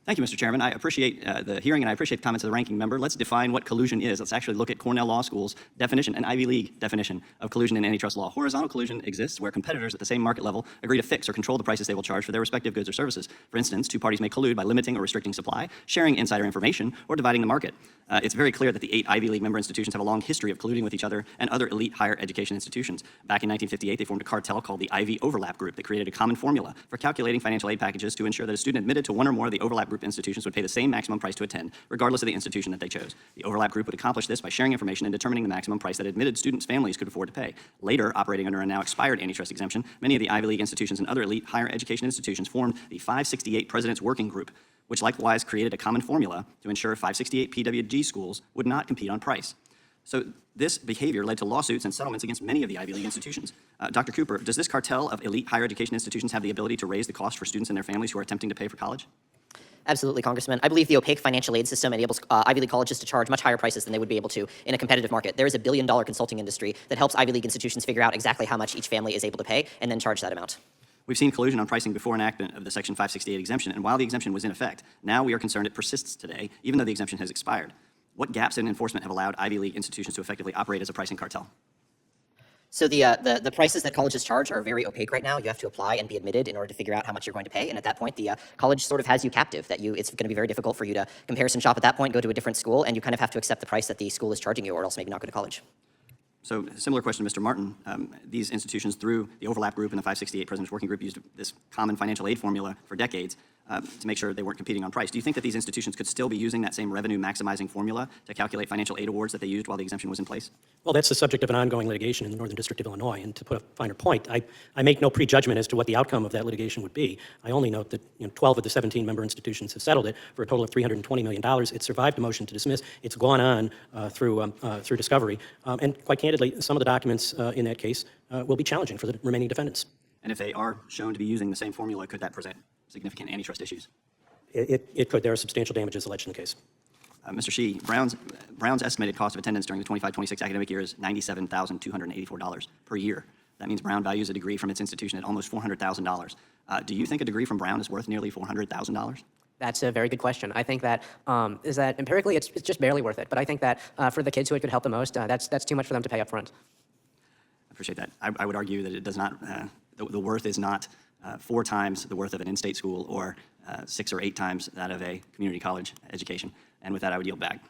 Thank you, Mr. Chairman. I appreciate the hearing, and I appreciate the comments of the ranking member. Let's define what collusion is. Let's actually look at Cornell Law School's definition, an Ivy League definition of collusion in antitrust law. Horizontal collusion exists where competitors at the same market level agree to fix or control the prices they will charge for their respective goods or services. For instance, two parties may collude by limiting or restricting supply, sharing insider information, or dividing the market. It's very clear that the 8 Ivy League member institutions have a long history of colluding with each other and other elite higher education institutions. Back in 1958, they formed a cartel called the Ivy Overlap Group that created a common formula for calculating financial aid packages to ensure that a student admitted to one or more of the overlap group institutions would pay the same maximum price to attend, regardless of the institution that they chose. The overlap group would accomplish this by sharing information and determining the maximum price that admitted students' families could afford to pay. Later, operating under a now expired antitrust exemption, many of the Ivy League institutions and other elite higher education institutions formed the 568 President's Working Group, which likewise created a common formula to ensure 568 PWG schools would not compete on price. So this behavior led to lawsuits and settlements against many of the Ivy League institutions. Dr. Cooper, does this cartel of elite higher education institutions have the ability to raise the cost for students and their families who are attempting to pay for college? Absolutely, Congressman. I believe the opaque financial aid system enables Ivy League colleges to charge much higher prices than they would be able to in a competitive market. There is a billion-dollar consulting industry that helps Ivy League institutions figure out exactly how much each family is able to pay and then charge that amount. We've seen collusion on pricing before enactment of the Section 568 exemption, and while the exemption was in effect, now we are concerned it persists today, even though the exemption has expired. What gaps in enforcement have allowed Ivy League institutions to effectively operate as a pricing cartel? So the prices that colleges charge are very opaque right now. You have to apply and be admitted in order to figure out how much you're going to pay, and at that point, the college sort of has you captive, that it's going to be very difficult for you to comparison shop at that point, go to a different school, and you kind of have to accept the price that the school is charging you, or else maybe not go to college. So similar question to Mr. Martin. These institutions, through the Overlap Group and the 568 President's Working Group, used this common financial aid formula for decades to make sure they weren't competing on price. Do you think that these institutions could still be using that same revenue maximizing formula to calculate financial aid awards that they used while the exemption was in place? Well, that's the subject of an ongoing litigation in the Northern District of Illinois. And to put a finer point, I make no prejudgment as to what the outcome of that litigation would be. I only note that 12 of the 17 member institutions have settled it for a total of $320 million. It survived a motion to dismiss. It's gone on through discovery. And quite candidly, some of the documents in that case will be challenging for the remaining defendants. And if they are shown to be using the same formula, could that present significant antitrust issues? It could. There are substantial damages alleged in the case. Mr. Shih, Brown's estimated cost of attendance during the 25-26 academic year is $97,284 per year. That means Brown values a degree from its institution at almost $400,000. Do you think a degree from Brown is worth nearly $400,000? That's a very good question. I think that is that empirically it's just barely worth it. But I think that for the kids who it could help the most, that's too much for them to pay up front. I appreciate that. I would argue that it does not, the worth is not 4 times the worth of an in-state school or 6 or 8 times that of a community college education. And with that, I would yield back.